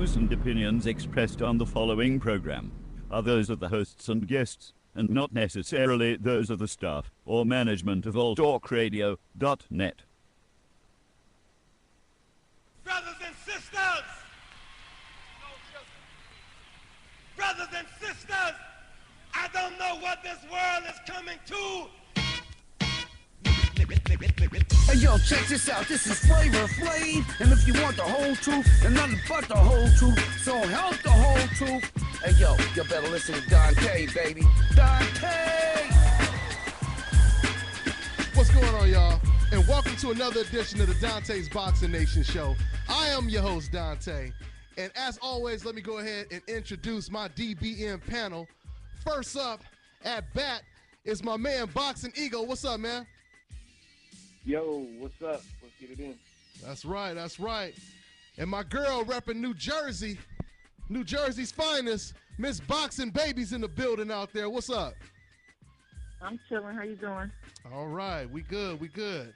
views and opinions expressed on the following program are those of the hosts and guests, and not necessarily those of the staff or management of alltalkradio.net. Brothers and sisters! Brothers and sisters! I don't know what this world is coming to. Hey yo, check this out, this is Flavor Flav, and if you want the whole truth, and nothing but the whole truth, so help the whole truth. Hey yo, you better listen to Dante, baby. Dante! What's going on, y'all? And welcome to another edition of the Dante's Boxing Nation Show. I am your host, Dante, and as always, let me go ahead and introduce my DBM panel. First up, at bat, is my man, Boxing Eagle. What's up, man? Yo, what's up? Let's get it in. That's right, that's right. And my girl repping New Jersey, New Jersey's finest, Miss Boxing Baby's in the building out there. What's up? I'm chilling. How you doing? All right, we good, we good.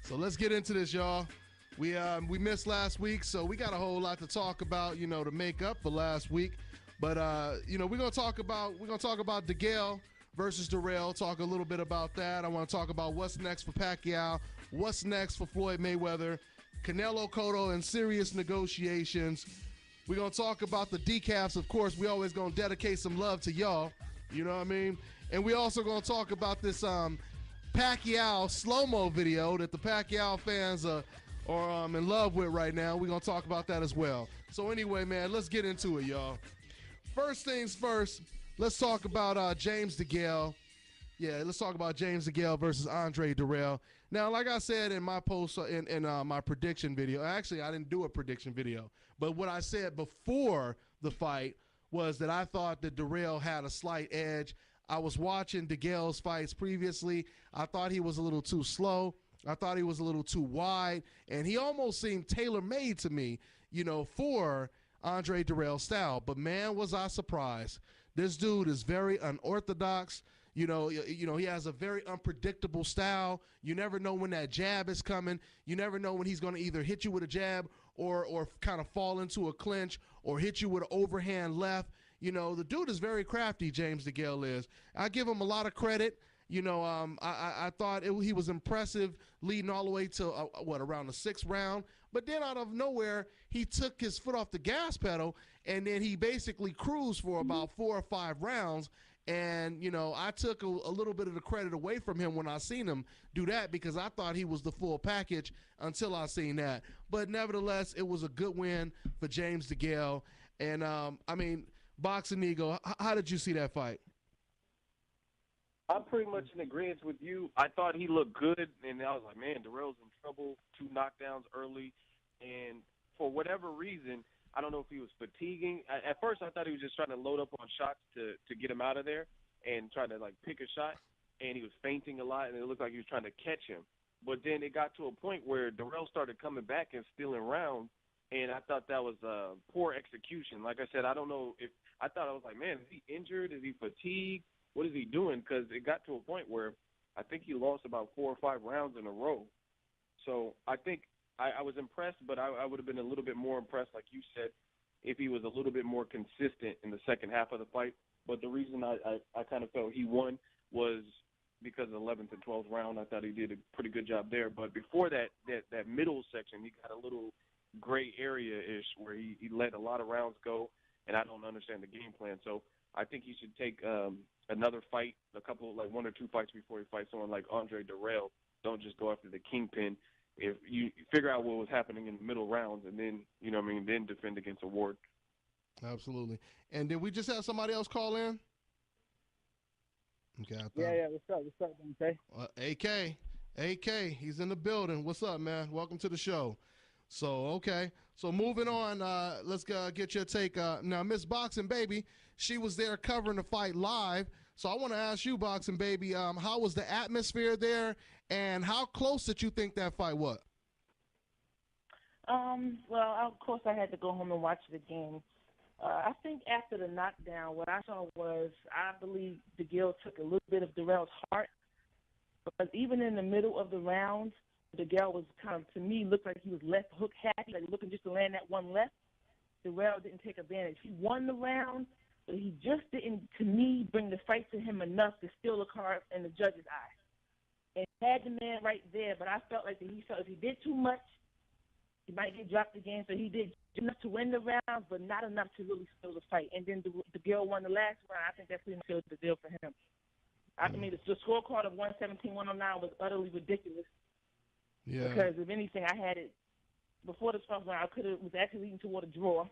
So let's get into this, y'all. We missed last week, so we got a whole lot to talk about, you know, to make up for last week. But you know, we're gonna talk about Dcaf versus Derrota, talk a little bit about that. I want to talk about what's next for Pacquiao, what's next for Floyd Mayweather, Canelo Cotto and serious negotiations. We're going to talk about the Dcafs. Of course, we always going to dedicate some love to y'all, you know what I mean? And we also going to talk about this Pacquiao slow-mo video that the Pacquiao fans are in love with right now. We're going to talk about that as well. So anyway, man, let's get into it, y'all. First things first, let's talk about James Dcaf. Yeah, let's talk about James Dcaf versus Andre Derrota. Now, like I said in my post, in my prediction video, actually, I didn't do a prediction video, but what I said before the fight was that I thought that Derrota had a slight edge. I was watching Dcaf's fights previously. I thought he was a little too slow. I thought he was a little too wide, and he almost seemed tailor-made to me, you know, for Andre Derrota's style. But, man, was I surprised. This dude is very unorthodox. You know, he has a very unpredictable style. You never know when that jab is coming. You never know when he's going to either hit you with a jab or kind of fall into a clinch or hit you with an overhand left. You know, the dude is very crafty, James Dcaf is. I give him a lot of credit. You know, I thought he was impressive leading all the way to, around the 6th round. But then out of nowhere, he took his foot off the gas pedal, and then he basically cruised for about 4 or 5 rounds. And, you know, I took a little bit of the credit away from him when I seen him do that because I thought he was the full package until I seen that. But nevertheless, it was a good win for James Dcaf. And, I mean, Boxing Eagle, how did you see that fight? I'm pretty much in agreement with you. I thought he looked good, and I was like, man, Derrota's in trouble. 2 knockdowns early. And for whatever reason, I don't know if he was fatiguing. At first, I thought he was just trying to load up on shots to get him out of there and try to, like, pick a shot. And he was feinting a lot, and it looked like he was trying to catch him. But then it got to a point where Derrota started coming back and stealing rounds, and I thought that was poor execution. Like I said, I don't know if – I thought I was like, man, is he injured? Is he fatigued? What is he doing? Because it got to a point where I think he lost about 4 or 5 rounds in a row. So I think I was impressed, but I would have been a little bit more impressed, like you said, if he was a little bit more consistent in the second half of the fight. But the reason I kind of felt he won was because of the 11th and 12th round. I thought he did a pretty good job there. But before that middle section, he got a little gray area-ish where he let a lot of rounds go, and I don't understand the game plan. So I think he should take another fight, a couple, like 1 or 2 fights before he fights someone like Andre Derrota. Don't just go after the kingpin. If you figure out what was happening in the middle rounds and then, you know what I mean, then defend against a Ward. Absolutely. And did we just have somebody else call in? Okay. Yeah. What's up, Dante? AK, he's in the building. What's up, man? Welcome to the show. So, okay. So moving on, let's get your take. Now, Miss Boxing Baby, she was there covering the fight live. So I want to ask you, Boxing Baby, how was the atmosphere there, and how close did you think that fight was? Well, of course, I had to go home and watch it again. I think after the knockdown, what I saw was I believe Dcaf took a little bit of Derrota's heart, but even in the middle of the round, Dcaf was kind of, to me, looked like he was left hook happy, like looking just to land that one left. Darrell didn't take advantage. He won the round, but he just didn't, to me, bring the fight to him enough to steal the card in the judge's eye. And he had the man right there, but I felt like he felt if he did too much, he might get dropped again. So he did enough to win the round, but not enough to really steal the fight. And then the girl won the last round. I think that pretty much sealed the deal for him. I mean, the scorecard of 117-109 was utterly ridiculous. Yeah. Because if anything, I had it before the 12th round. It was actually leading toward a draw,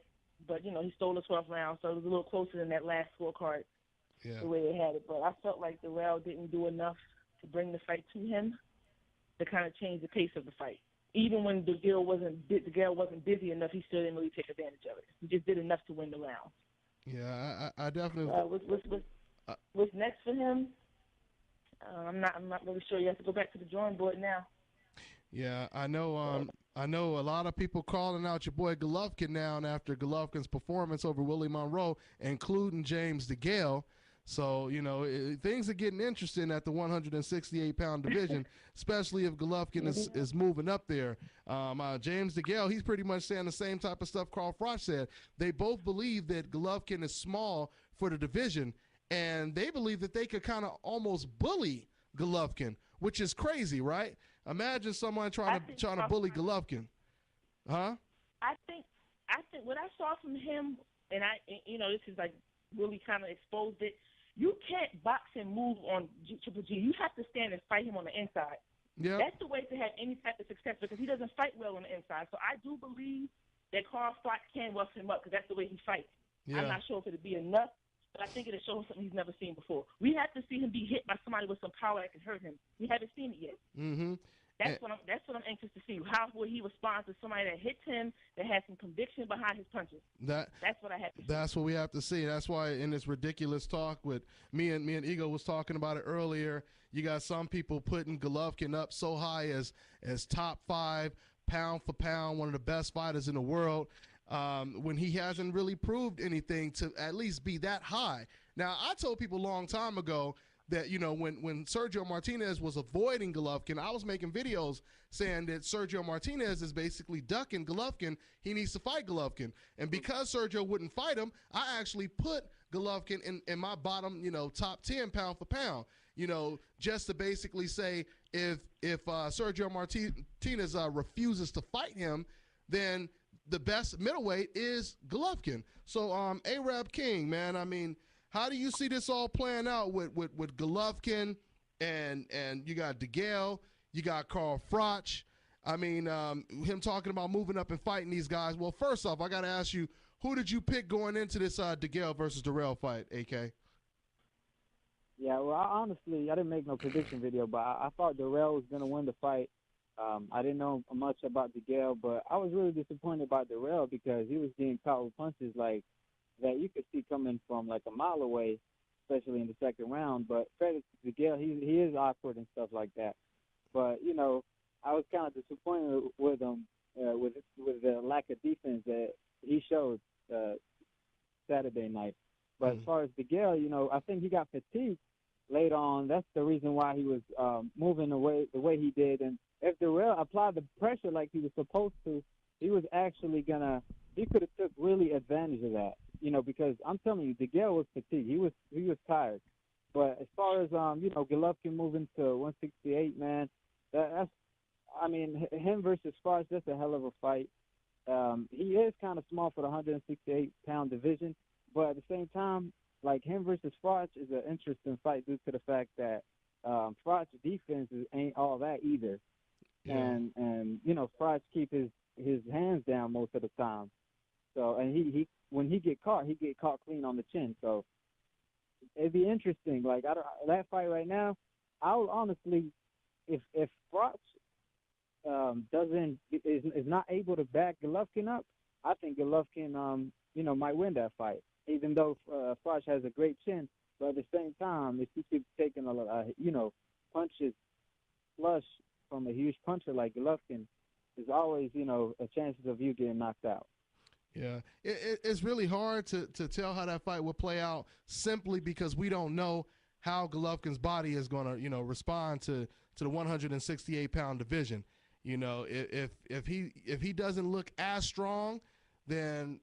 but he stole the 12th round, so it was a little closer than that last scorecard. Yeah. The way they had it. But I felt like Darrell didn't do enough to bring the fight to him to kind of change the pace of the fight. Even when the girl wasn't busy enough, he still didn't really take advantage of it. He just did enough to win the round. Yeah, I definitely. What's next for him? I'm not really sure. You have to go back to the drawing board now. Yeah, I know. I know a lot of people calling out your boy Golovkin now, and after Golovkin's performance over Willie Monroe, including James DeGale. So, things are getting interesting at the 168-pound division, especially if Golovkin is moving up there. James DeGale, he's pretty much saying the same type of stuff Carl Froch said. They both believe that Golovkin is small for the division, and they believe that they could kind of almost bully Golovkin, which is crazy, right? Imagine someone trying to bully Golovkin. Huh? I think what I saw from him, and this is like really kind of exposed it. You can't box and move on Triple G. You have to stand and fight him on the inside. Yeah. That's the way to have any type of success because he doesn't fight well on the inside. So I do believe that Carl Froch can rough him up because that's the way he fights. Yeah. I'm not sure if it'll be enough, but I think it'll show him something he's never seen before. We have to see him be hit by somebody with some power that can hurt him. We haven't seen it yet. Mm-hmm. That's what I'm anxious to see. How will he respond to somebody that hits him, that has some conviction behind his punches? That's what I have to see. That's what we have to see. That's why in this ridiculous talk with me and Ego was talking about it earlier, you got some people putting Golovkin up so high as top 5, pound for pound, one of the best fighters in the world, when he hasn't really proved anything to at least be that high. Now, I told people a long time ago that, when Sergio Martinez was avoiding Golovkin, I was making videos saying that Sergio Martinez is basically ducking Golovkin. He needs to fight Golovkin. And because Sergio wouldn't fight him, I actually put Golovkin in my bottom, top 10 pound for pound, just to basically say if Sergio Martinez refuses to fight him, then the best middleweight is Golovkin. So, Arab King, man, I mean, how do you see this all playing out with Golovkin and you got DeGale, you got Carl Froch? I mean, him talking about moving up and fighting these guys. Well, first off, I got to ask you, who did you pick going into this DeGale versus Darrell fight, AK? Yeah, well, I didn't make no prediction video, but I thought Darrell was going to win the fight. I didn't know much about DeGale, but I was really disappointed by Darrell because he was getting caught with punches like that you could see coming from like a mile away, especially in the second round. But credit to Miguel, he is awkward and stuff like that. But I was kind of disappointed with him with the lack of defense that he showed Saturday night. But as far as Miguel, I think he got fatigued late on. That's the reason why he was moving away the way he did. And if Darrell applied the pressure like he was supposed to, he was actually he could have took really advantage of that. Because I'm telling you, DeGale was fatigued. He was tired. But as far as Golovkin moving to 168, man, him versus Froch, that's a hell of a fight. He is kind of small for the 168-pound division, but at the same time, like him versus Froch is an interesting fight due to the fact that Froch's defense ain't all that either, yeah. and Froch keep his hands down most of the time. So and he when he get caught clean on the chin. So it'd be interesting. Like that fight right now, I would honestly, if Froch is not able to back Golovkin up, I think Golovkin might win that fight. Even though Froch has a great chin, but at the same time, if he keeps taking punches flush from a huge puncher like Golovkin, there's always a chances of you getting knocked out. Yeah, it's really hard to tell how that fight will play out simply because we don't know how Golovkin's body is going to respond to the 168-pound division. If he doesn't look as strong, then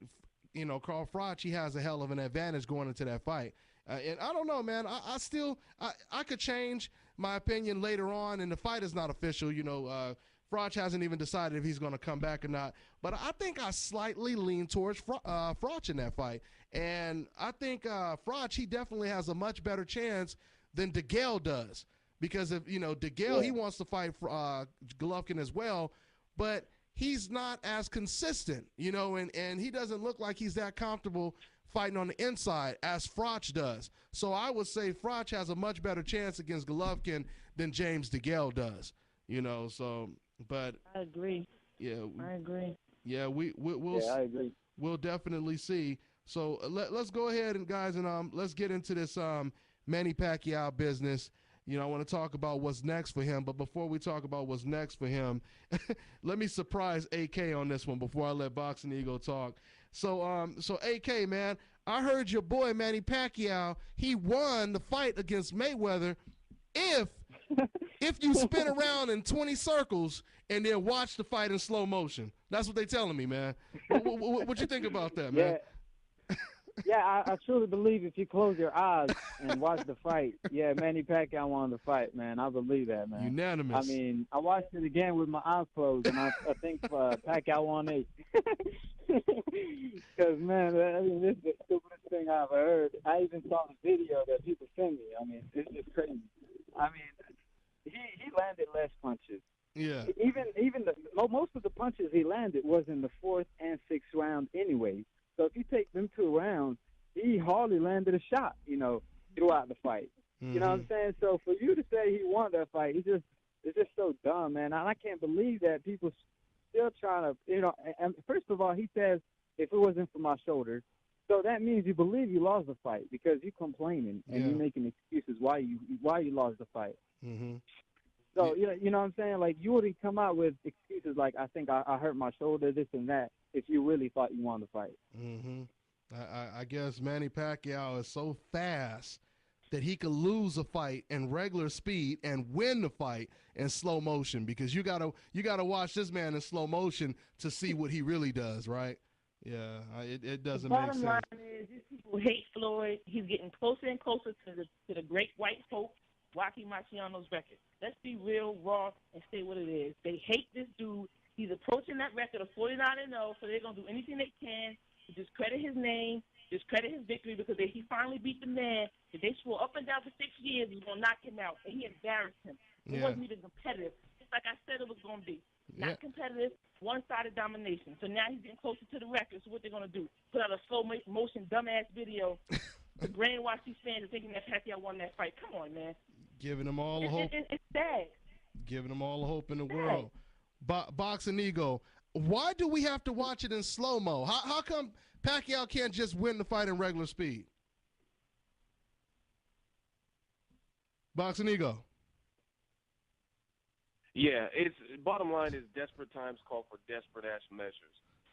Carl Froch, he has a hell of an advantage going into that fight. And I don't know, man. I could change my opinion later on, and the fight is not official. Froch hasn't even decided if he's going to come back or not. But I think I slightly lean towards Froch in that fight. And I think Froch, he definitely has a much better chance than DeGale does. Because if, DeGale, he wants to fight Golovkin as well, but he's not as consistent, and he doesn't look like he's that comfortable fighting on the inside as Froch does. So I would say Froch has a much better chance against Golovkin than James DeGale does, but I agree. Yeah. I agree. Yeah, I agree. We'll definitely see. So let's go ahead and guys, and let's get into this Manny Pacquiao business. I want to talk about what's next for him, but before we talk about what's next for him, let me surprise AK on this one before I let Boxing Ego talk. So AK, man, I heard your boy Manny Pacquiao, he won the fight against Mayweather if you spin around in 20 circles and then watch the fight in slow motion. That's what they telling me, man. What you think about that, man? Yeah, I truly believe if you close your eyes and watch the fight, Manny Pacquiao won the fight, man. I believe that, man. Unanimous. I mean, I watched it again with my eyes closed, and I think Pacquiao won 8. Because, man, this is the stupidest thing I ever heard. I even saw the video that people sent me. I mean, it's just crazy. I mean, he landed less punches. Yeah. Even most of the punches he landed was in the 4th and 6th round anyway. So if you take them 2 rounds, he hardly landed a shot, throughout the fight. Mm-hmm. You know what I'm saying? So for you to say he won that fight, it's just so dumb, man. And I can't believe that people still trying to, and first of all, he says, if it wasn't for my shoulder, so that means you believe you lost the fight because you're complaining and you're making excuses why you lost the fight. Mm-hmm. So, you know what I'm saying? Like, you wouldn't come out with excuses like, I think I hurt my shoulder, this and that, if you really thought you won the fight. Mm-hmm. I guess Manny Pacquiao is so fast that he could lose a fight in regular speed and win the fight in slow motion, because you gotta watch this man in slow motion to see what he really does, right? Yeah, it doesn't make sense. Bottom line is, these people hate Floyd. He's getting closer and closer to the great white hope, Rocky Marciano's record. Let's be real, raw, and say what it is. They hate this dude. He's approaching that record of 49-0, so they're going to do anything they can to discredit his name, discredit his victory, because he finally beat the man that they swore up and down for 6 years was going to knock him out, and he embarrassed him. It wasn't even competitive. Just like I said it was going to be. Not competitive, one-sided domination. So now he's getting closer to the record, so what they're going to do? Put out a slow-motion, dumbass video to brainwash these fans into thinking that Pacquiao won that fight. Come on, man. Giving them all the hope. It's sad. Giving them all the hope in the world. Boxing Ego, why do we have to watch it in slow-mo? How come Pacquiao can't just win the fight in regular speed? Boxing Ego. Yeah, it's bottom line is desperate times call for desperate ass measures.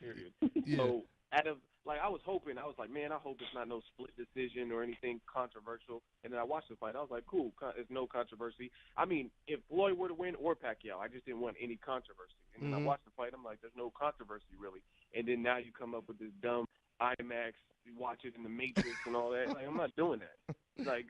Period. So I was hoping, I was like, man, I hope it's not no split decision or anything controversial. And then I watched the fight. I was like, cool, there's no controversy. I mean, if Floyd were to win or Pacquiao, I just didn't want any controversy. And then I watched the fight. I'm like, there's no controversy really. And then now you come up with this dumb IMAX, you watch it in the Matrix and all that. Like, I'm not doing that. Like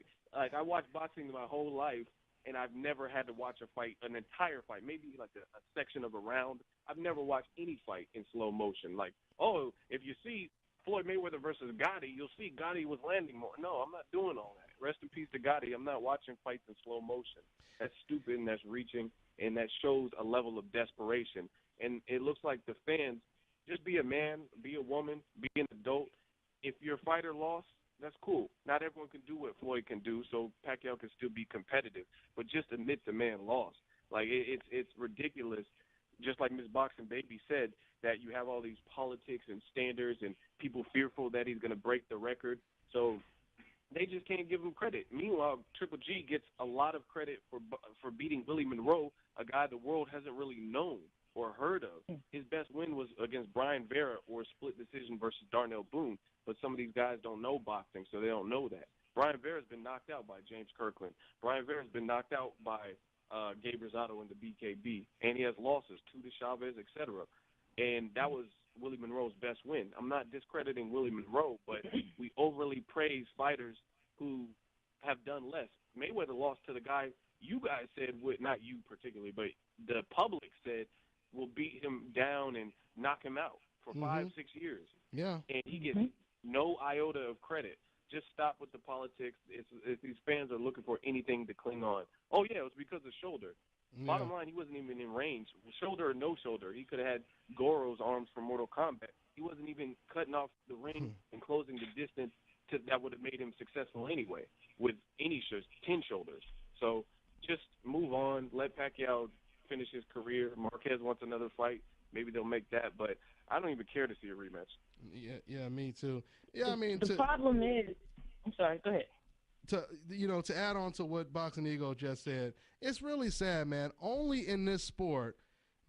I watched boxing my whole life, and I've never had to watch a fight, an entire fight, maybe like a section of a round. I've never watched any fight in slow motion. Like, oh, if you see Floyd Mayweather versus Gotti, you'll see Gotti was landing more. No, I'm not doing all that. Rest in peace to Gotti. I'm not watching fights in slow motion. That's stupid, and that's reaching, and that shows a level of desperation. And it looks like the fans, just be a man, be a woman, be an adult. If your fighter lost, that's cool. Not everyone can do what Floyd can do, so Pacquiao can still be competitive. But just admit the man lost. Like, it's ridiculous, just like Miss Boxing Baby said, that you have all these politics and standards and people fearful that he's going to break the record. So they just can't give him credit. Meanwhile, Triple G gets a lot of credit for beating Willie Monroe, a guy the world hasn't really known or heard of. His best win was against Brian Vera, or a split decision versus Darnell Boone. But some of these guys don't know boxing, so they don't know that. Brian Vera's been knocked out by James Kirkland. Brian Vera's been knocked out by Gabe Rosado in the BKB. And he has losses, to Chavez, etc. And that was Willie Monroe's best win. I'm not discrediting Willie Monroe, but we overly praise fighters who have done less. Mayweather lost to the guy you guys said would, not you particularly, but the public said will beat him down and knock him out for 5-6 years. Yeah. And he gets no iota of credit. Just stop with the politics. If these fans are looking for anything to cling on. Oh, yeah, it was because of shoulder. Yeah. Bottom line, he wasn't even in range. Shoulder or no shoulder. He could have had Goro's arms from Mortal Kombat. He wasn't even cutting off the ring and closing the distance that would have made him successful anyway with any 10 shoulders. So just move on. Let Pacquiao finish his career. Marquez wants another fight. Maybe they'll make that, but I don't even care to see a rematch. Yeah, me too. Yeah, I mean, the problem is, I'm sorry, go ahead. To add on to what Boxing Ego just said, it's really sad, man. Only in this sport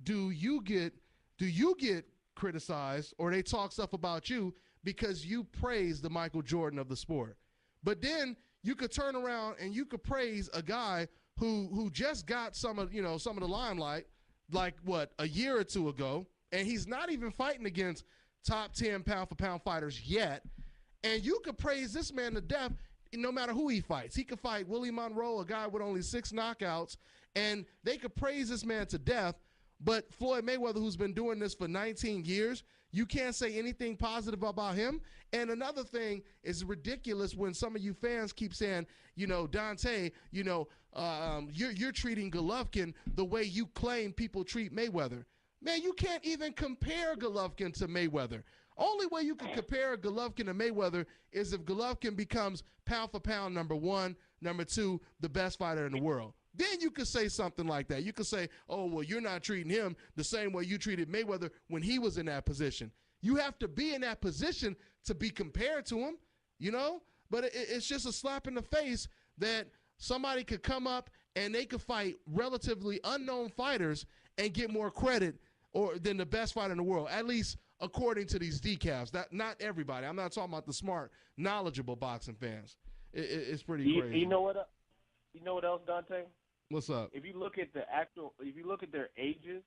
do you get criticized or they talk stuff about you because you praise the Michael Jordan of the sport. But then you could turn around and you could praise a guy who just got some of the limelight, like what, a year or two ago, and he's not even fighting against top 10 pound for pound fighters yet. And you could praise this man to death no matter who he fights. He could fight Willie Monroe, a guy with only 6 knockouts, and they could praise this man to death. But Floyd Mayweather, who's been doing this for 19 years, you can't say anything positive about him. And another thing is ridiculous when some of you fans keep saying, Dante, you're treating Golovkin the way you claim people treat Mayweather. Man, you can't even compare Golovkin to Mayweather. Only way you can compare Golovkin to Mayweather is if Golovkin becomes pound for pound number 1, number 2, the best fighter in the world. Then you could say something like that. You could say, oh, well, you're not treating him the same way you treated Mayweather when he was in that position. You have to be in that position to be compared to him, But it's just a slap in the face that somebody could come up and they could fight relatively unknown fighters and get more credit than the best fighter in the world, at least according to these Dcafs. Not everybody. I'm not talking about the smart, knowledgeable boxing fans. It's pretty crazy. You know what else, Dante? What's up? If you look at their ages,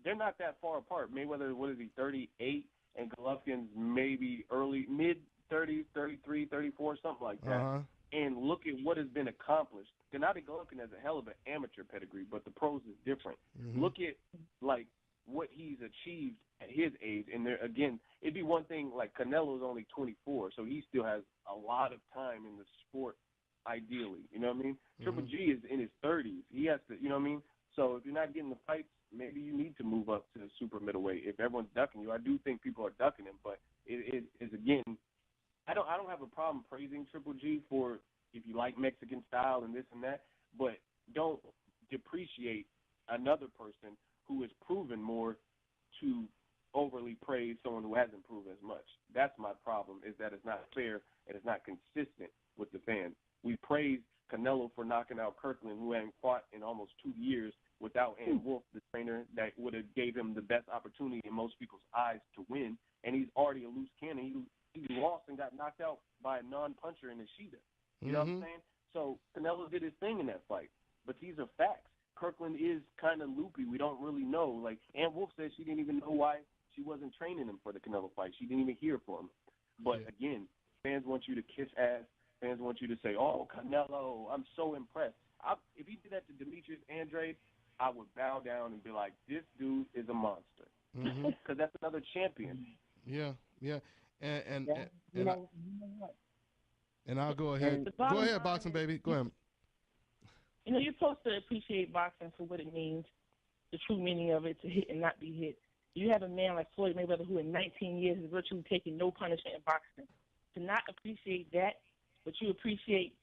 they're not that far apart. Mayweather, what is he, 38, and Golovkin's maybe mid 30s, 33, 34, something like that. Uh-huh. And look at what has been accomplished. Gennady Golovkin has a hell of an amateur pedigree, but the pros is different. Mm-hmm. Look at what he's achieved at his age. And there again, it'd be one thing like Canelo's only 24, so he still has a lot of time in the sport. Ideally, you know what I mean? Mm-hmm. Triple G is in his 30s. He has to, you know what I mean? So if you're not getting the fights, maybe you need to move up to the super middleweight. If everyone's ducking you, I do think people are ducking him, but it is again, I don't have a problem praising Triple G for if you like Mexican style and this and that, but don't depreciate another person who has proven more to overly praise someone who hasn't proven as much. That's my problem, is that it's not fair and it's not consistent with the fans. We praise Canelo for knocking out Kirkland, who hadn't fought in almost 2 years without Ann Wolf, the trainer that would have gave him the best opportunity in most people's eyes to win, and he's already a loose cannon. He lost and got knocked out by a non-puncher in Ishida. You know what I'm saying? So Canelo did his thing in that fight, but these are facts. Kirkland is kind of loopy. We don't really know. Like, Ann Wolf said she didn't even know why she wasn't training him for the Canelo fight. She didn't even hear for him. But, again, fans want you to kiss ass. Fans want you to say, oh, Canelo, I'm so impressed. If he did that to Demetrius Andrade, I would bow down and be like, this dude is a monster. Because that's another champion. Yeah. And you know what? And I'll go ahead. Go ahead, boxing baby. Go ahead. You're supposed to appreciate boxing for what it means, the true meaning of it, to hit and not be hit. You have a man like Floyd Mayweather who in 19 years has virtually taken no punishment in boxing. To not appreciate that, but you appreciate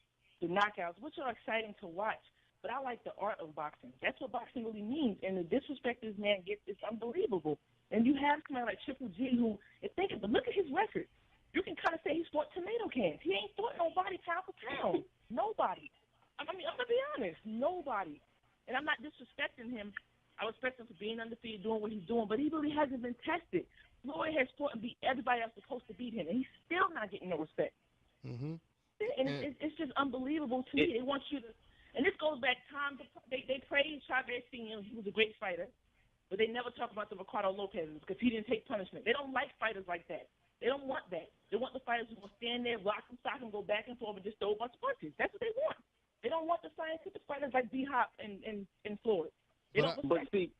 the knockouts, which are exciting to watch. But I like the art of boxing. That's what boxing really means. And the disrespect this man gets is unbelievable. And you have somebody like Triple G who, look at his record. You can kind of say he's fought tomato cans. He ain't fought nobody pound for pound. Nobody. I mean, I'm going to be honest. Nobody. And I'm not disrespecting him. I respect him for being undefeated, doing what he's doing, but he really hasn't been tested. Floyd has fought and beat everybody else supposed to beat him, and he's still not getting no respect. Mm-hmm. And it's just unbelievable to me. They want you to, and this goes back time. They praised Chavez Senior. He was a great fighter. but they never talk about the Ricardo Lopez's because he didn't take punishment. They don't like fighters like that. They don't want that. They want the fighters who will stand there, rock and sock, and go back and forth and just throw a bunch of punches. That's what they want. They don't want the scientific fighters like D-Hop and Floyd. They don't But see,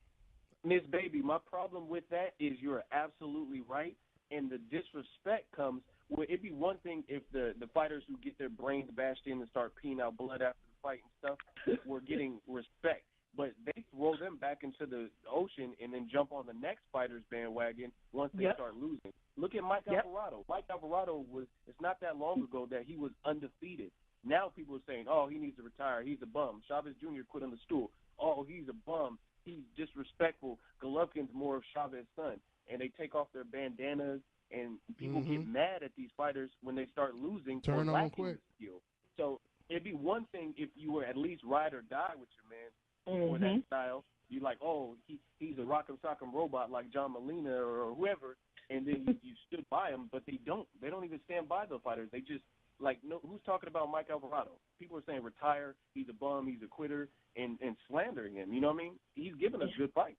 Miss Baby, my problem with that is you're absolutely right, and the disrespect comes where it'd be one thing if the fighters who get their brains bashed in and start peeing out blood after the fight and stuff were getting respect. But they throw them back into the ocean and then jump on the next fighter's bandwagon once they start losing. Look at Mike Alvarado. Mike Alvarado it's not that long ago that he was undefeated. Now people are saying, oh, he needs to retire. He's a bum. Chavez Jr. quit on the stool. Oh, he's a bum. He's disrespectful. Golovkin's more of Chavez's son. And they take off their bandanas, and people get mad at these fighters when they start losing or lacking skill. So it'd be one thing if you were at least ride or die with your man for that style. You're like, oh, he's a rock'em sock'em robot like John Molina or whoever, and then you stood by him. But they don't even stand by the fighters. They just no, who's talking about Mike Alvarado? People are saying retire, he's a bum, he's a quitter, and slandering him. You know what I mean? He's giving us good fights.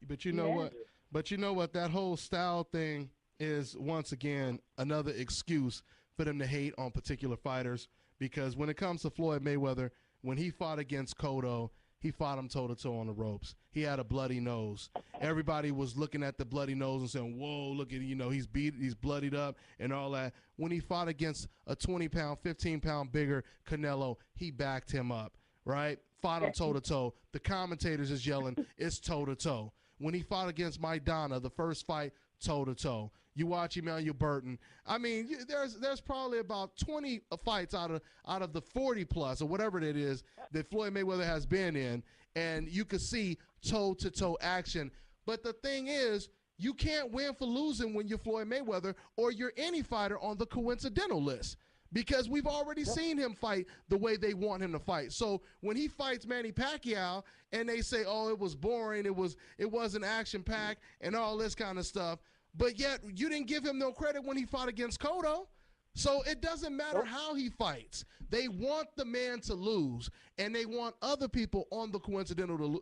But you know what? But you know what? That whole style thing is, once again, another excuse for them to hate on particular fighters. Because when it comes to Floyd Mayweather, when he fought against Cotto, he fought him toe-to-toe on the ropes. He had a bloody nose. Everybody was looking at the bloody nose and saying, whoa, look at, he's beat, he's bloodied up and all that. When he fought against a 20-pound, 15-pound bigger Canelo, he backed him up, right? Fought him toe-to-toe. The commentators is yelling, it's toe-to-toe. When he fought against Maidana, the first fight, toe-to-toe. You watch Emmanuel Burton. I mean, there's probably about 20 fights out of the 40-plus or whatever it is that Floyd Mayweather has been in, and you could see toe-to-toe action. But the thing is, you can't win for losing when you're Floyd Mayweather or you're any fighter on the coincidental list, because we've already seen him fight the way they want him to fight. So when he fights Manny Pacquiao and they say, oh, it was boring, it wasn't action-packed and all this kind of stuff, but yet you didn't give him no credit when he fought against Cotto. So it doesn't matter how he fights. They want the man to lose, and they want other people on the coincidental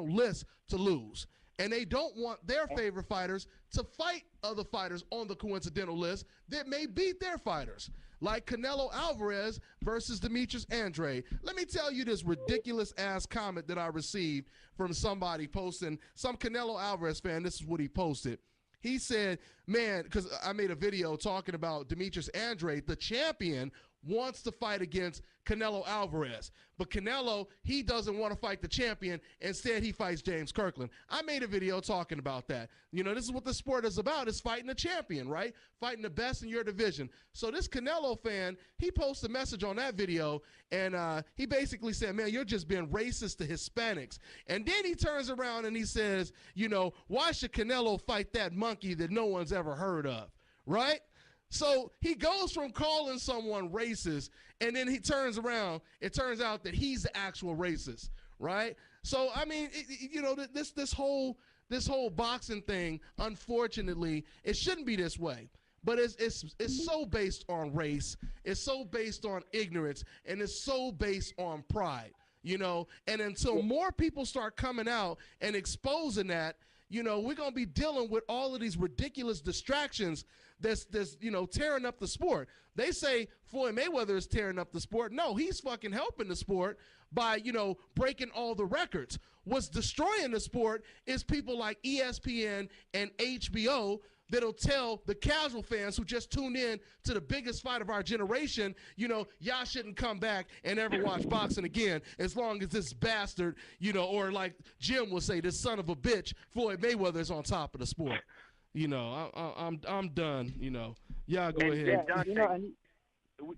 list to lose. And they don't want their favorite fighters to fight other fighters on the coincidental list that may beat their fighters, like Canelo Alvarez versus Demetrius Andrade. Let me tell you this ridiculous-ass comment that I received from somebody posting, some Canelo Alvarez fan. This is what he posted. He said, man, because I made a video talking about Demetrius Andrade, the champion, wants to fight against Canelo Alvarez. But Canelo, he doesn't want to fight the champion. Instead, he fights James Kirkland. I made a video talking about that. This is what the sport is about, is fighting the champion, right? Fighting the best in your division. So this Canelo fan, he posted a message on that video, and he basically said, man, you're just being racist to Hispanics. And then he turns around and he says, why should Canelo fight that monkey that no one's ever heard of, right? So he goes from calling someone racist, and then he turns around. It turns out that he's the actual racist, right? So I mean, this whole boxing thing, unfortunately, it shouldn't be this way. But it's so based on race, it's so based on ignorance, and it's so based on pride, And until more people start coming out and exposing that, we're gonna be dealing with all of these ridiculous distractions that's tearing up the sport. They say Floyd Mayweather is tearing up the sport. No, he's fucking helping the sport by, breaking all the records. What's destroying the sport is people like ESPN and HBO that'll tell the casual fans who just tuned in to the biggest fight of our generation, y'all shouldn't come back and ever watch boxing again as long as this bastard, or like Jim will say, this son of a bitch, Floyd Mayweather, is on top of the sport. I'm done. Y'all go ahead. Dante,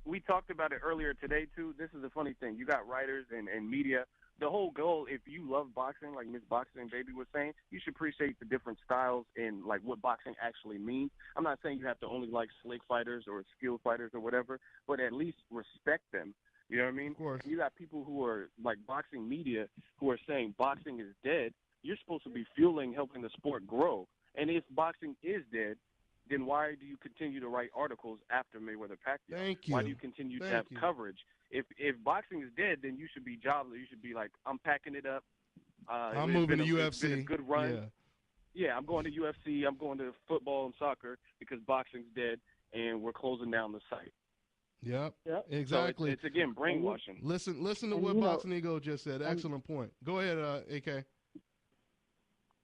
we talked about it earlier today too. This is the funny thing. You got writers and media. The whole goal, if you love boxing, like Miss Boxing Baby was saying, you should appreciate the different styles and like what boxing actually means. I'm not saying you have to only like slick fighters or skilled fighters or whatever, but at least respect them. You know what I mean? Of course. You got people who are like boxing media who are saying boxing is dead. You're supposed to be fueling, helping the sport grow. And if boxing is dead, then why do you continue to write articles after Mayweather-Pacquiao? Thank you. Why do you continue to have coverage? If boxing is dead, then you should be jobless. You should be like, I'm packing it up. I'm It's moving been to It's been a UFC. good run. Yeah. Yeah, I'm going to UFC. I'm going to football and soccer because boxing's dead, and we're closing down the site. Yep. Yep. Exactly. So it's again brainwashing. Listen to And, what you know, Boxing Ego just said. Excellent point. Go ahead, AK.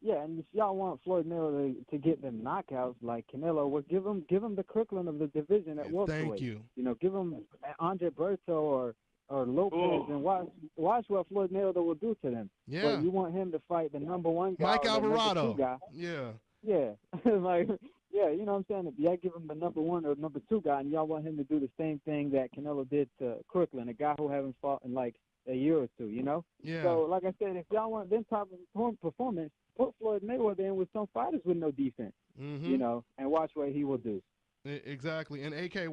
Yeah, and if y'all want Floyd Mayweather to get them knockouts like Canelo, well, give him the Kirkland of the division at welterweight. Thank you. You know, give him Andre Berto or Lopez, and watch what Floyd Mayweather will do to them. Yeah. But you want him to fight the number one guy, Mike or the number Alvarado. two guy. Yeah. Yeah, like, yeah, you know what I'm saying? If y'all give him the number one or number two guy, and y'all want him to do the same thing that Canelo did to Kirkland, a guy who haven't fought in like a year or two, you know? Yeah. So, like I said, if y'all want them type of performance, put Floyd Mayweather in with some fighters with no defense, you know, and watch what he will do. Exactly. And AK,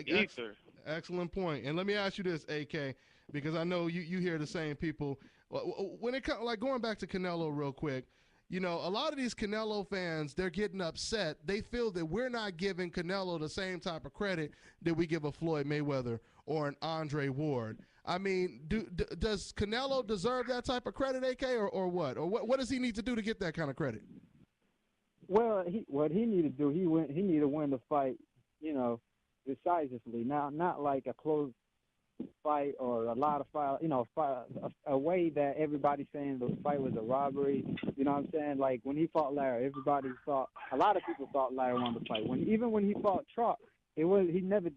Ether. Excellent point. And let me ask you this, AK, because I know you hear the same people. When it comes, like, going back to Canelo real quick, you know, a lot of these Canelo fans, they're getting upset. They feel that we're not giving Canelo the same type of credit that we give a Floyd Mayweather or an Andre Ward. I mean, does Canelo deserve that type of credit, AK, or what? Or what does he need to do to get that kind of credit? Well, what he need to do, he need to win the fight, you know, decisively. Now, not like a close fight or a lot of fight, you know, a way that everybody's saying the fight was a robbery. You know what I'm saying? Like when he fought Larry, a lot of people thought Larry won the fight. Even when he fought Trump, he never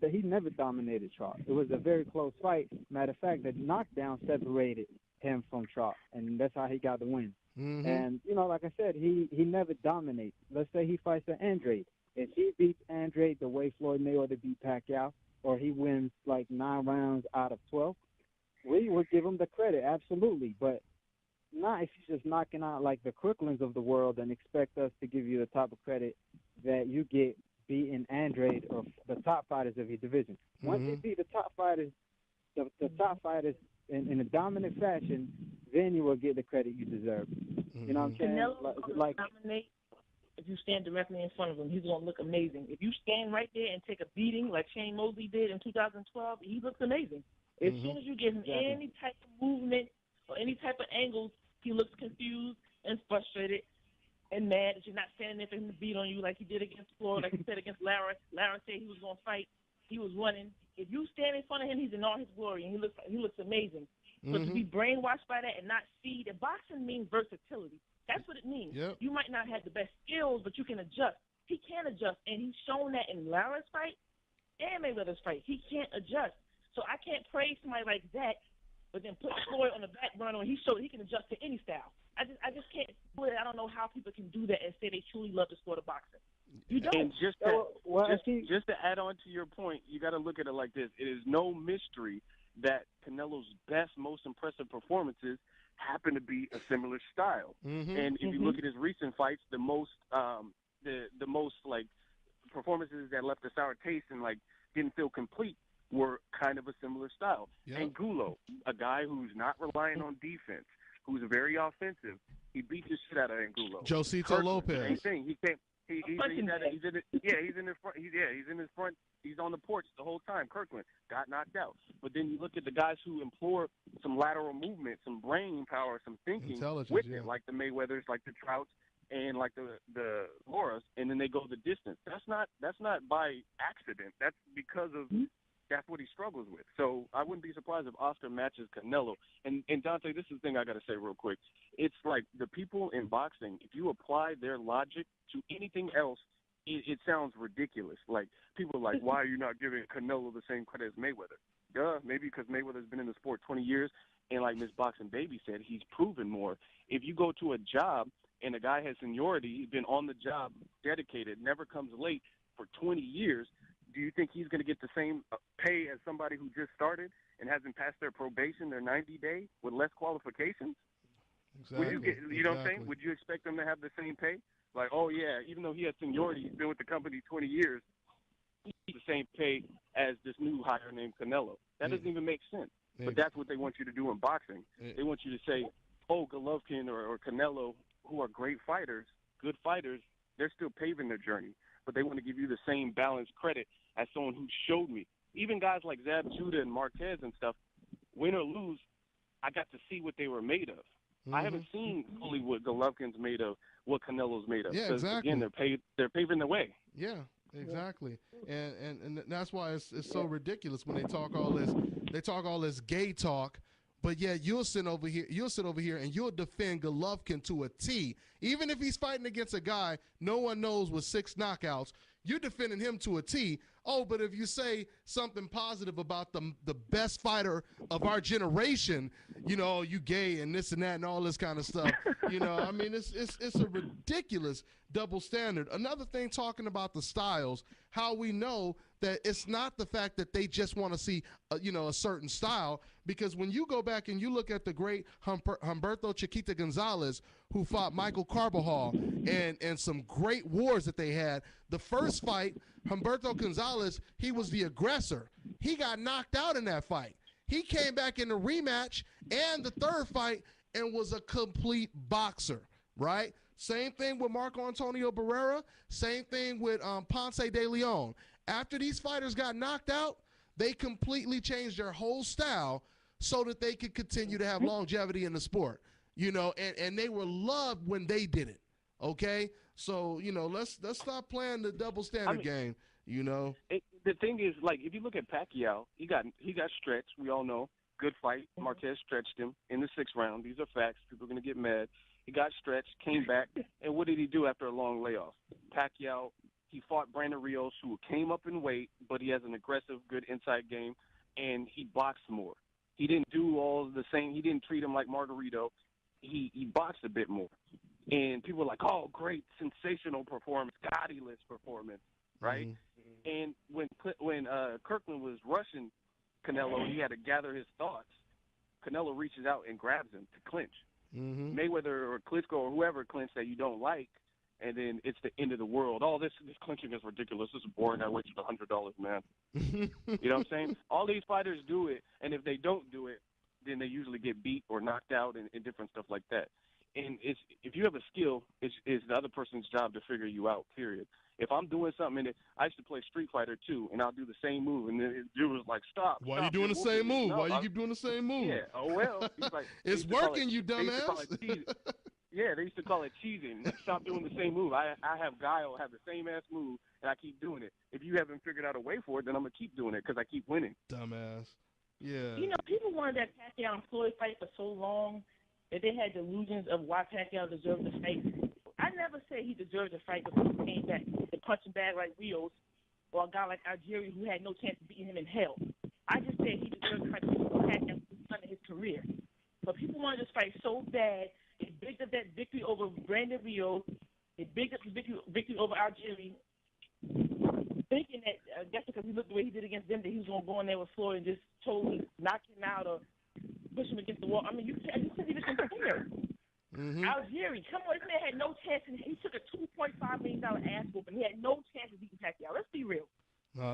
dominated Trump. It was a very close fight. Matter of fact, the knockdown separated him from Trump, and that's how he got the win. Mm-hmm. And you know, like I said, he never dominates. Let's say he fights an Andrade. If he beats Andrade the way Floyd Mayweather beat Pacquiao, or he wins like 9 rounds out of 12, we would give him the credit, absolutely. But not if he's just knocking out like the Kirklands of the world and expect us to give you the type of credit that you get beating Andrade or the top fighters of your division. Once you beat the top fighters, the top fighters in a dominant fashion, then you will get the credit you deserve. You know what I'm saying? Canelo Like dominate. If you stand directly in front of him, he's going to look amazing. If you stand right there and take a beating like Shane Mosley did in 2012, he looks amazing. As soon as you give him any type of movement or any type of angles, he looks confused and frustrated and mad that you're not standing there for him to beat on you like he did against Floyd, like he said against Larry. Larry said he was going to fight. He was running. If you stand in front of him, he's in all his glory, and he looks amazing. So to be brainwashed by that and not see that boxing means versatility. That's what it means. Yep. You might not have the best skills, but you can adjust. He can adjust, and he's shown that in Larry's fight and Mayweather's fight. He can't adjust. So I can't praise somebody like that, but then put Floyd on the back burner when he showed he can adjust to any style. I just can't do it. I don't know how people can do that and say they truly love the sport of boxing. You don't. And just to add on to your point, you got to look at it like this. It is no mystery that Canelo's best, most impressive performances happen to be a similar style. And if you look at his recent fights, the most like performances that left a sour taste and like didn't feel complete were kind of a similar style. And Gulo, a guy who's not relying on defense, who's very offensive, he beat the shit out of Angulo. Josito Lopez. Same thing. He's in his front. He's in his front. He's on the porch the whole time. Kirkland got knocked out. But then you look at the guys who employ some lateral movement, some brain power, some thinking with it, like the Mayweathers, like the Trouts, and like the Lauras, and then they go the distance. That's not by accident. That's because of that's what he struggles with. So I wouldn't be surprised if Oscar matches Canelo. And Dante, this is the thing I got to say real quick. It's like the people in boxing, if you apply their logic to anything else, it sounds ridiculous. Like, people are like, why are you not giving Canelo the same credit as Mayweather? Duh, maybe because Mayweather's been in the sport 20 years, and like Miss Boxing Baby said, he's proven more. If you go to a job and a guy has seniority, he's been on the job, dedicated, never comes late for 20 years, do you think he's going to get the same pay as somebody who just started and hasn't passed their probation, their 90-day, with less qualifications? Exactly. You know what I'm saying? Would you expect them to have the same pay? Like, oh, yeah, even though he has seniority, he's been with the company 20 years, he's the same pay as this new hire named Canelo. That doesn't even make sense. But that's what they want you to do in boxing. They want you to say, oh, Golovkin or Canelo, who are great fighters, good fighters, they're still paving their journey. But they want to give you the same balanced credit as someone who showed me. Even guys like Zab Judah and Marquez and stuff, win or lose, I got to see what they were made of. I haven't seen fully what Golovkin's made of, what Canelo's made of. Yeah, 'Cause, exactly. Again, they're paving the way. Yeah, exactly. And that's why it's so ridiculous when they talk all this gay talk, but yet you'll sit over here and you'll defend Golovkin to a T. Even if he's fighting against a guy no one knows with 6 knockouts, you're defending him to a T. Oh, but if you say something positive about the best fighter of our generation, you gay and this and that and all this kind of stuff. I mean, it's a ridiculous double standard. Another thing, talking about the styles, how we know that it's not the fact that they just want to see, a certain style, because when you go back and you look at the great Humberto Chiquita Gonzalez, who fought Michael Carbajal, and some great wars that they had, the first fight, Humberto Gonzalez, he was the aggressor. He got knocked out in that fight. He came back in the rematch and the third fight and was a complete boxer, right? Same thing with Marco Antonio Barrera. Same thing with Ponce de Leon. After these fighters got knocked out, they completely changed their whole style so that they could continue to have longevity in the sport, and they were loved when they did it. Okay, so let's stop playing the double standard game. The thing is, like, if you look at Pacquiao, he got stretched. We all know, good fight. Marquez stretched him in the 6th round. These are facts. People are gonna get mad. He got stretched, came back, and what did he do after a long layoff? Pacquiao, he fought Brandon Rios, who came up in weight, but he has an aggressive, good inside game, and he boxed more. He didn't do all the same. He didn't treat him like Margarito. He boxed a bit more. And people were like, oh, great, sensational performance, godless performance, right? Mm-hmm. And when Kirkland was rushing Canelo, he had to gather his thoughts. Canelo reaches out and grabs him to clinch. Mm-hmm. Mayweather or Klitschko or whoever clinched that you don't like, and then it's the end of the world. Oh, this clinching is ridiculous. This is boring. I wasted $100, man. You know what I'm saying? All these fighters do it, and if they don't do it, then they usually get beat or knocked out and different stuff like that. And if you have a skill, it's the other person's job to figure you out, period. If I'm doing something, and I used to play Street Fighter too, and I'll do the same move, and then it was like, stop. Why are you doing the same move? Why you keep doing the same move? Yeah, oh, well. He's like, it's working, you dumbass. Yeah, they used to call it cheesing. Stop doing the same move. I have Guile have the same ass move, and I keep doing it. If you haven't figured out a way for it, then I'm going to keep doing it because I keep winning. Dumbass. Yeah. People wanted that Pacquiao and Floyd fight for so long that they had delusions of why Pacquiao deserved the fight. I never said he deserved the fight because he came back to punching bag like Rios or a guy like Algieri who had no chance of beating him in hell. I just said he deserved the fight because Pacquiao was in his career. But people wanted this fight so bad. It bigged up that victory over Brandon Rios. It bigged up the victory over Algieri, thinking that, I guess because he looked the way he did against them, that he was going to go in there with Floyd and just totally knock him out or push him against the wall. I mean, you said he was compared. Mm-hmm. Algieri, come on, this man had no chance. He took a $2.5 million ass whooping. He had no chance of beating Pacquiao. Let's be real.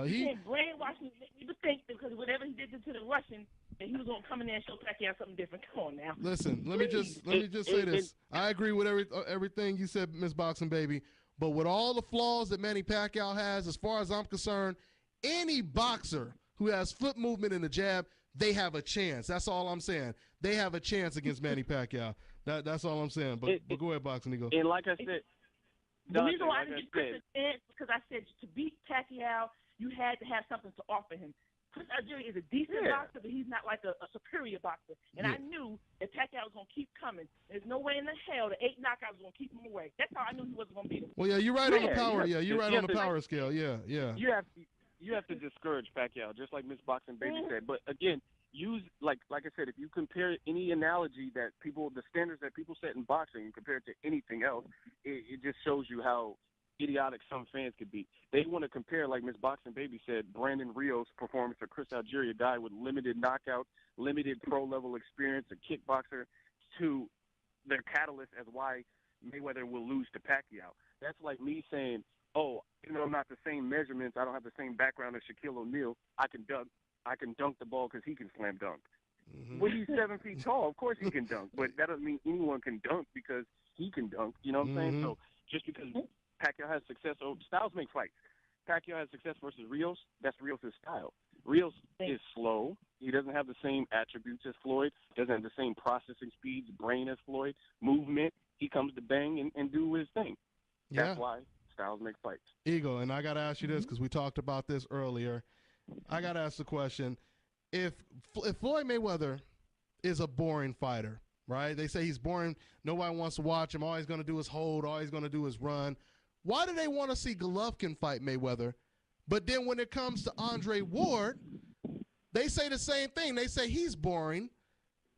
He can't brainwash me to think because whatever he did to the Russian, that he was going to come in there and show Pacquiao something different. Come on now. Listen, let me just say this. I agree with everything you said, Miss Boxing Baby. But with all the flaws that Manny Pacquiao has, as far as I'm concerned, any boxer who has foot movement in the jab, they have a chance. That's all I'm saying. They have a chance against Manny Pacquiao. That's all I'm saying. But go ahead, Boxing Eagle. And like I said, the reason why I didn't give Chris a chance because I said to beat Pacquiao, you had to have something to offer him. Chris Algieri is a decent boxer, but he's not like a superior boxer. And I knew that Pacquiao was going to keep coming. There's no way in the hell the 8 knockouts was going to keep him away. That's how I knew he wasn't going to beat him. Well, yeah, you're right on the power. Yeah, you're right on the power scale. Yeah. You have to discourage Pacquiao, just like Miss Boxing Baby said. But again, use like I said, if you compare any analogy that the standards that people set in boxing, compared to anything else, it just shows you how idiotic some fans could be. They want to compare, like Miss Boxing Baby said, Brandon Rios' performance or Chris Algieri, a guy with limited knockout, limited pro-level experience, a kickboxer, to their catalyst as why Mayweather will lose to Pacquiao. That's like me saying, oh, I'm not the same measurements, I don't have the same background as Shaquille O'Neal, I can dunk the ball because he can slam dunk. Mm-hmm. Well, he's 7 feet tall. Of course he can dunk, but that doesn't mean anyone can dunk because he can dunk. You know what I'm saying? So just because Pacquiao has success, styles make fights. Pacquiao has success versus Rios, that's Rios' style. Rios is slow. He doesn't have the same attributes as Floyd, doesn't have the same processing speeds, brain as Floyd, movement. He comes to bang and do his thing. Yeah. That's why styles make fights. Eagle, and I got to ask you this because we talked about this earlier. I got to ask the question. If Floyd Mayweather is a boring fighter, right? They say he's boring. Nobody wants to watch him. All he's going to do is hold. All he's going to do is run. Why do they want to see Golovkin fight Mayweather? But then when it comes to Andre Ward, they say the same thing. They say he's boring,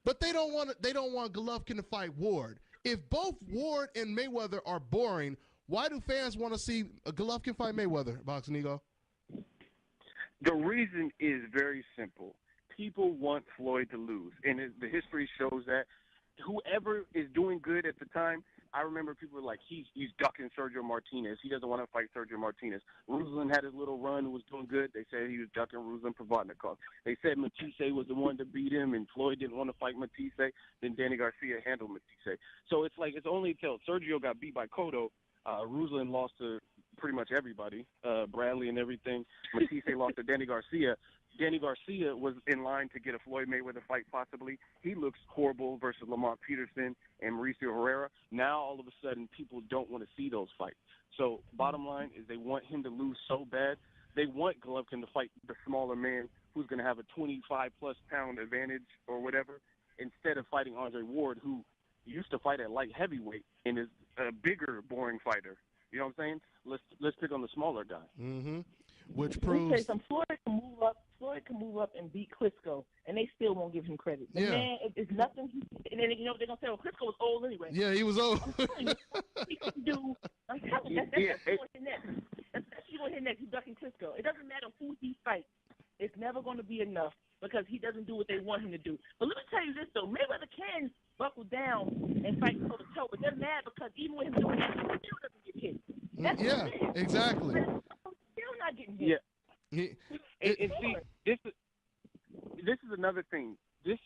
but they don't want Golovkin to fight Ward. If both Ward and Mayweather are boring, why do fans want to see Golovkin fight Mayweather, Boxing Ego? The reason is very simple. People want Floyd to lose, and the history shows that whoever is doing good at the time, I remember people were like, he's ducking Sergio Martinez. He doesn't want to fight Sergio Martinez. Ruslan had his little run, was doing good. They said he was ducking Ruslan Provodnikov. They said Matisse was the one to beat him, and Floyd didn't want to fight Matisse. Then Danny Garcia handled Matisse. So it's like it's only until Sergio got beat by Cotto, Ruslan lost to pretty much everybody, Bradley and everything. Matisse lost to Danny Garcia. Danny Garcia was in line to get a Floyd Mayweather fight possibly. He looks horrible versus Lamont Peterson and Mauricio Herrera. Now, all of a sudden, people don't want to see those fights. So bottom line is they want him to lose so bad. They want Golovkin to fight the smaller man who's going to have a 25-plus pound advantage or whatever, instead of fighting Andre Ward, who used to fight at light heavyweight and is a bigger, boring fighter. You know what I'm saying? Let's pick on the smaller guy. Mm-hmm. Which Let me proves tell you something. Floyd can move up and beat Klitschko, and they still won't give him credit. The man, it's nothing. And then they're gonna say, "Oh, Klitschko was old anyway." Yeah, he was old. He can do. I'm telling you, that's going to hit next. That's going to hit next. He's ducking Klitschko. It doesn't matter who he fights. It's never going to be enough because he doesn't do what they want him to do. But let me tell you this though, Mayweather can buckle down and fight toe to toe, but they're mad because even with him doing that, he still doesn't get hit. That's Exactly. Still not getting hit. Yeah. And see, this is another thing. This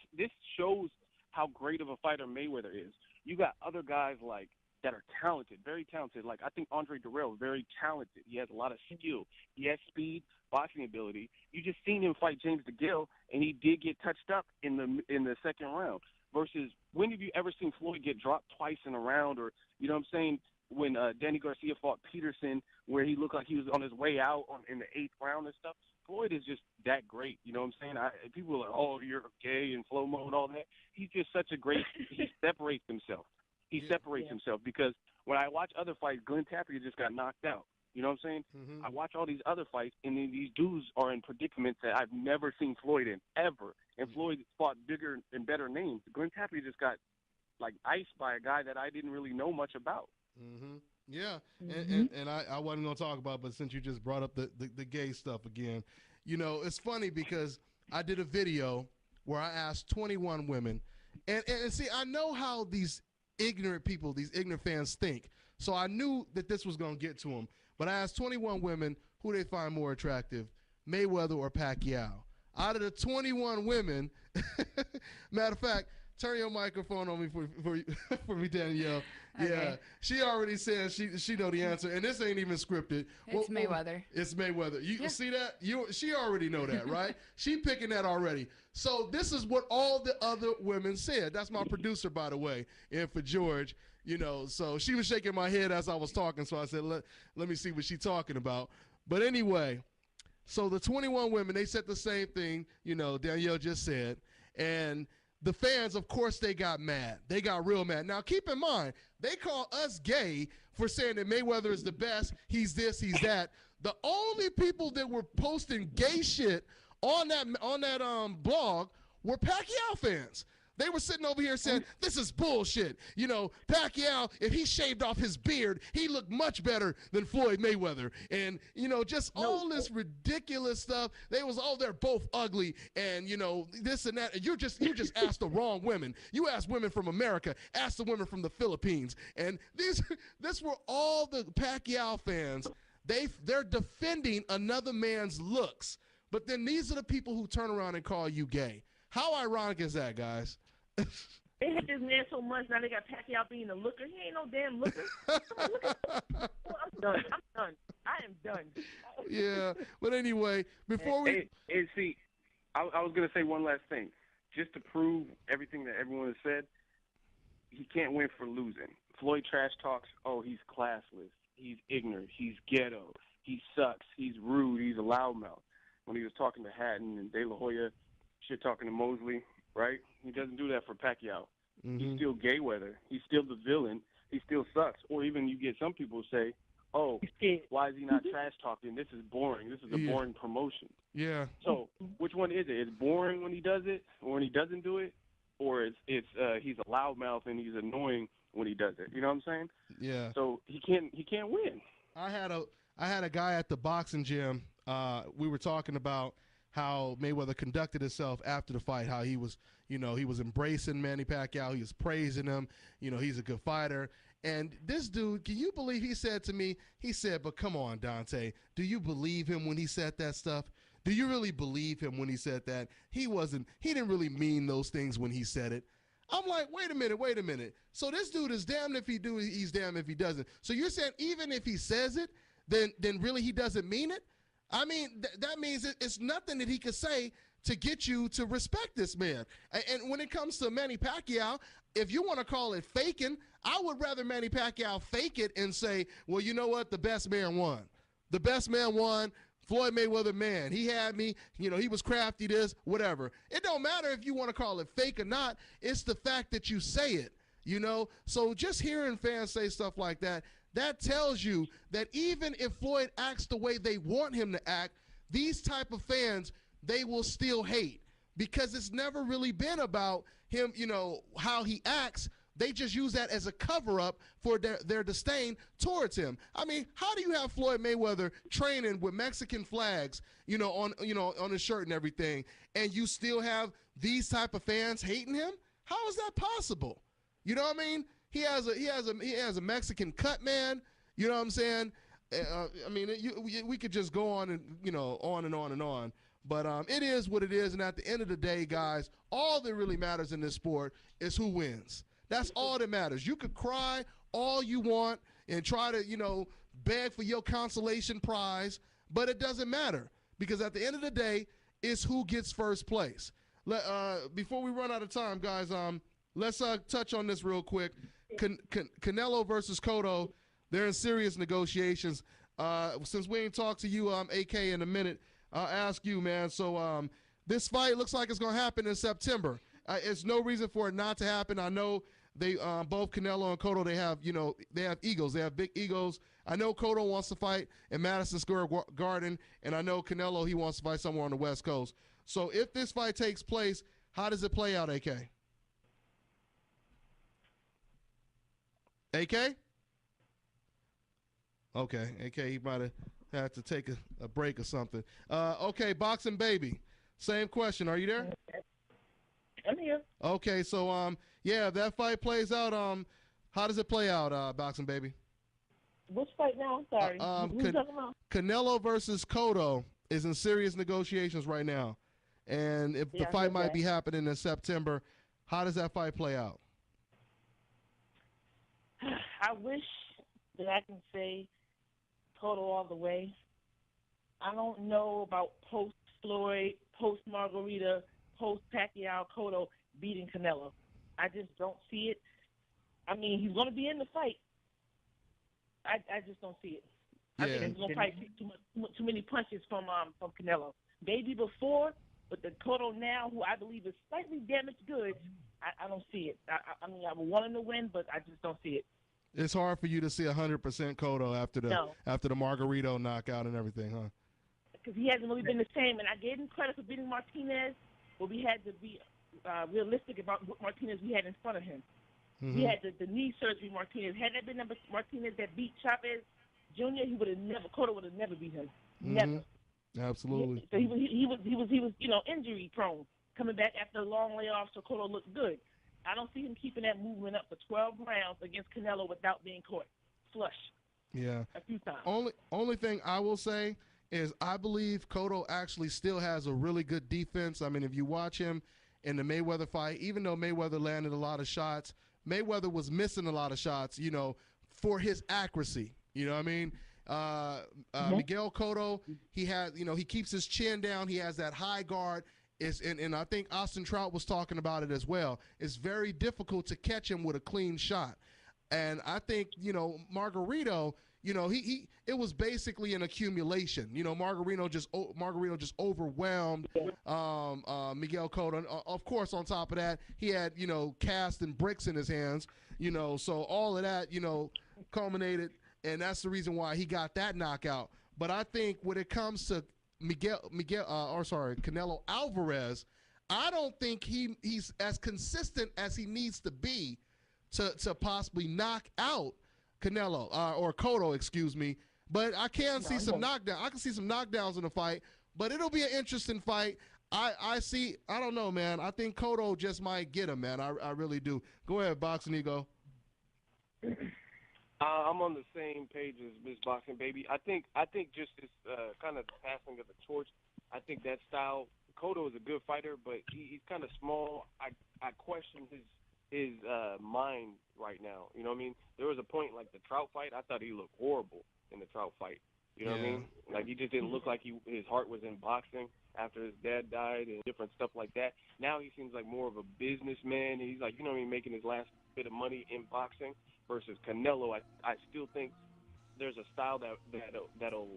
shows how great of a fighter Mayweather is. You got other guys like that are talented, very talented. Like I think Andre Dirrell is very talented. He has a lot of skill. He has speed, boxing ability. You just seen him fight James DeGale, and he did get touched up in the second round. Versus when have you ever seen Floyd get dropped twice in a round, or you know what I'm saying? When Danny Garcia fought Peterson, where he looked like he was on his way out in the 8th round and stuff. Floyd is just that great. You know what I'm saying? People are like, oh, you're gay and slow-mo and all that. He's just such a great – he separates himself. He separates himself because when I watch other fights, Glenn Tapia just got knocked out. You know what I'm saying? Mm-hmm. I watch all these other fights, and then these dudes are in predicaments that I've never seen Floyd in, ever. And Floyd fought bigger and better names. Glenn Tapia just got, like, iced by a guy that I didn't really know much about. Mm-hmm. Yeah, and I wasn't going to talk about it, but since you just brought up the gay stuff again, you know, it's funny because I did a video where I asked 21 women, and see, I know how these ignorant people, these ignorant fans think, so I knew that this was going to get to them, but I asked 21 women who they find more attractive, Mayweather or Pacquiao. Out of the 21 women, matter of fact, turn your microphone on me for me, Danielle. Okay. Yeah, she already said she know the answer, and this ain't even scripted. It's Mayweather. It's Mayweather. You see that? She already know that, right? She picking that already. So this is what all the other women said. That's my producer, by the way, and for George, you know. So she was shaking my head as I was talking, so I said, let me see what she's talking about. But anyway, so the 21 women, they said the same thing, you know, Danielle just said, and the fans, of course, they got mad. They got real mad. Now, keep in mind, they call us gay for saying that Mayweather is the best. He's this, he's that. The only people that were posting gay shit on that blog were Pacquiao fans. They were sitting over here saying, this is bullshit. You know, Pacquiao, if he shaved off his beard, he looked much better than Floyd Mayweather. And, you know, just all this ridiculous stuff. They was, oh, they're both ugly and, you know, this and that. And you just asked the wrong women. You asked women from America. Asked the women from the Philippines. And this were all the Pacquiao fans. They're defending another man's looks. But then these are the people who turn around and call you gay. How ironic is that, guys? They hate this man so much now they got Pacquiao being a looker. He ain't no damn looker. Come on, look at I'm done. I am done. Yeah, but anyway, before we And see, I was gonna say one last thing, just to prove everything that everyone has said. He can't win for losing. Floyd trash talks. Oh, he's classless. He's ignorant. He's ghetto. He sucks. He's rude. He's a loudmouth. When he was talking to Hatton and De La Hoya, shit talking to Mosley, right? He doesn't do that for Pacquiao. He's still Mayweather. He's still the villain. He still sucks. Or even you get some people say, oh, why is he not trash talking? This is boring. This is a boring promotion. Yeah. So which one is it? It's boring when he does it, or when he doesn't do it, or it's he's a loudmouth and he's annoying when he does it. You know what I'm saying? Yeah. So he can't win. I had a guy at the boxing gym. We were talking about how Mayweather conducted himself after the fight, how he was embracing Manny Pacquiao, he was praising him, he's a good fighter. And this dude, can you believe he said to me, he said, but come on, Dante, do you believe him when he said that stuff? Do you really believe him when he said that? He didn't really mean those things when he said it. I'm like, wait a minute. So this dude is damned if he do, he's damned if he doesn't. So you're saying even if he says it, then really he doesn't mean it? I mean, that means it's nothing that he could say to get you to respect this man. And when it comes to Manny Pacquiao, if you want to call it faking, I would rather Manny Pacquiao fake it and say, well, you know what? The best man won. The best man won. Floyd Mayweather, man, he had me. He was crafty, this, whatever. It don't matter if you want to call it fake or not. It's the fact that you say it, So just hearing fans say stuff like that, that tells you that even if Floyd acts the way they want him to act, these type of fans, they will still hate because it's never really been about him, how he acts. They just use that as a cover-up for their disdain towards him. I mean, how do you have Floyd Mayweather training with Mexican flags, on his shirt and everything, and you still have these type of fans hating him? How is that possible? You know what I mean? He has a Mexican cut, man. You know what I'm saying? We could just go on and on and on and on. But it is what it is, and at the end of the day, guys, all that really matters in this sport is who wins. That's all that matters. You could cry all you want and try to, beg for your consolation prize, but it doesn't matter because at the end of the day, it's who gets first place. Before we run out of time, guys, let's touch on this real quick. Canelo versus Cotto, they're in serious negotiations. Since we ain't talked to you, AK, in a minute, I'll ask you, man. So this fight looks like it's going to happen in September. It's no reason for it not to happen. I know they both Canelo and Cotto, they have egos. They have big egos. I know Cotto wants to fight in Madison Square Garden, and I know Canelo, he wants to fight somewhere on the West Coast. So if this fight takes place, how does it play out, AK? AK? Okay, AK, he might have had to take a break or something. Okay, Boxing Baby, same question. Are you there? I'm here. Okay, so if that fight plays out, how does it play out, Boxing Baby? Which fight now? I'm sorry. Who you talking about? Canelo versus Cotto is in serious negotiations right now, and if the fight might be happening in September, how does that fight play out? I wish that I can say Cotto all the way. I don't know about post Floyd, post Margarita, post Pacquiao, Cotto beating Canelo. I just don't see it. I mean, he's going to be in the fight. I just don't see it. Yeah. I think he's going to probably see too many punches from Canelo. Maybe before, but the Cotto now, who I believe is slightly damaged goods, I don't see it. I mean, I would want him to win, but I just don't see it. It's hard for you to see 100% Cotto after the Margarito knockout and everything, huh? Because he hasn't really been the same, and I gave him credit for beating Martinez, but we had to be realistic about what Martinez we had in front of him. Mm-hmm. We had the knee surgery Martinez. Had that been Martinez that beat Chavez Jr., Cotto would have never beat him. Mm-hmm. Never. Absolutely. So he was injury prone, coming back after a long layoff, so Cotto looked good. I don't see him keeping that movement up for 12 rounds against Canelo without being caught flush. Yeah. A few times. Only thing I will say is I believe Cotto actually still has a really good defense. I mean, if you watch him in the Mayweather fight. Even though Mayweather landed a lot of shots, Mayweather was missing a lot of shots, for his accuracy. You know what I mean? Miguel Cotto, he keeps his chin down. He has that high guard. And I think Austin Trout was talking about it as well. It's very difficult to catch him with a clean shot. And I think, Margarito, it was basically an accumulation. Margarito just overwhelmed Miguel Cotto. Of course, on top of that, he had, cast and bricks in his hands, so all of that, culminated, and that's the reason why he got that knockout. But I think when it comes to Canelo Alvarez, I don't think he's as consistent as he needs to be to possibly knock out Canelo or Cotto, excuse me. But I can see some knockdown. I can see some knockdowns in the fight, but it'll be an interesting fight. I don't know, man. I think Cotto just might get him, man. I really do. Go ahead, Boxing Ego. I'm on the same page as Miss Boxing Baby. I think just this kind of passing of the torch. I think that style. Cotto is a good fighter, but he's kind of small. I question his mind right now. You know what I mean? There was a point like the Trout fight. I thought he looked horrible in the Trout fight. You know what I mean? Like he just didn't look like his heart was in boxing after his dad died and different stuff like that. Now he seems like more of a businessman. He's like, making his last bit of money in boxing. Versus Canelo, I still think there's a style that'll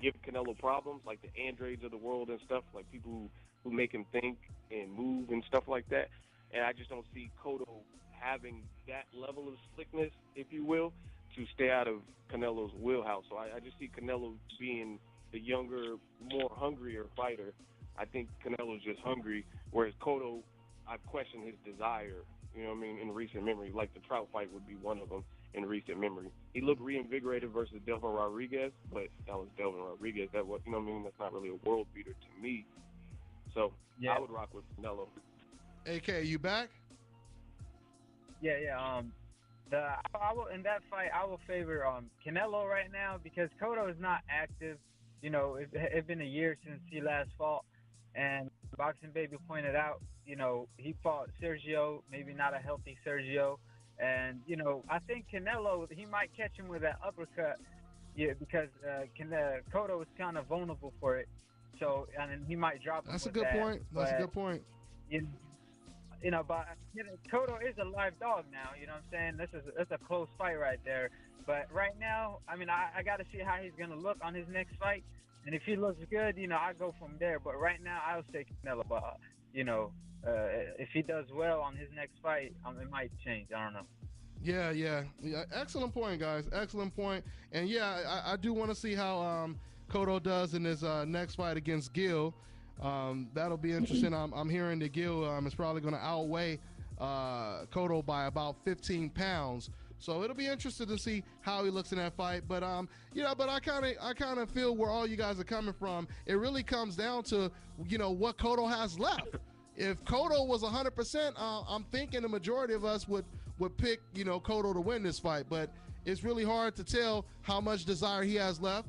give Canelo problems, like the Andrades of the world and stuff, like people who make him think and move and stuff like that. And I just don't see Cotto having that level of slickness, if you will, to stay out of Canelo's wheelhouse. So I just see Canelo being the younger, more hungrier fighter. I think Canelo's just hungry, whereas Cotto, I question his desire. You know what I mean? In recent memory, like the Trout fight would be one of them in recent memory. He looked reinvigorated versus Delvin Rodriguez, but that was Delvin Rodriguez. That was, that's not really a world beater to me. So I would rock with Canelo. AK, you back? Yeah. I will in that fight. I will favor Canelo right now because Cotto is not active. It's been a year since he last fought, and Boxing Baby pointed out. He fought Sergio, maybe not a healthy Sergio. And, I think Canelo, he might catch him with that uppercut because Cotto is kind of vulnerable for it. So, and he might drop him. That's a good point. That's a good point. But Cotto is a live dog now. You know what I'm saying? That's a close fight right there. But right now, I got to see how he's going to look on his next fight. And if he looks good, I go from there. But right now, I'll say Canelo. But, if he does well on his next fight, it might change. I don't know. Yeah. Excellent point, guys. Excellent point. And I do want to see how Cotto does in his next fight against Gil. That'll be interesting. I'm hearing that Gil is probably going to outweigh Cotto by about 15 pounds. So it'll be interesting to see how he looks in that fight. But but I kind of feel where all you guys are coming from. It really comes down to what Cotto has left. If Cotto was 100%, I'm thinking the majority of us would pick, Cotto to win this fight. But it's really hard to tell how much desire he has left,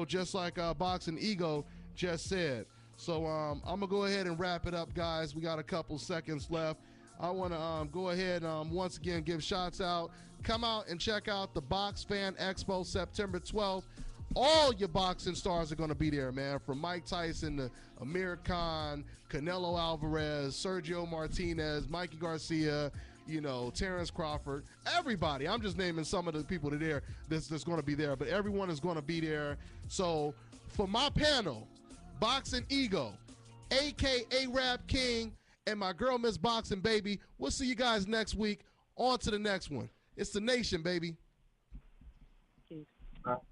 just like Boxing Ego just said. So I'm going to go ahead and wrap it up, guys. We got a couple seconds left. I want to go ahead and once again give shots out. Come out and check out the Box Fan Expo September 12th. All your boxing stars are going to be there, man, from Mike Tyson to Amir Khan, Canelo Alvarez, Sergio Martinez, Mikey Garcia, Terrence Crawford, everybody. I'm just naming some of the people that's going to be there, but everyone is going to be there. So for my panel, Boxing Ego, a.k.a. Rap King, and my girl, Miss Boxing Baby, we'll see you guys next week. On to the next one. It's the nation, baby. Peace out.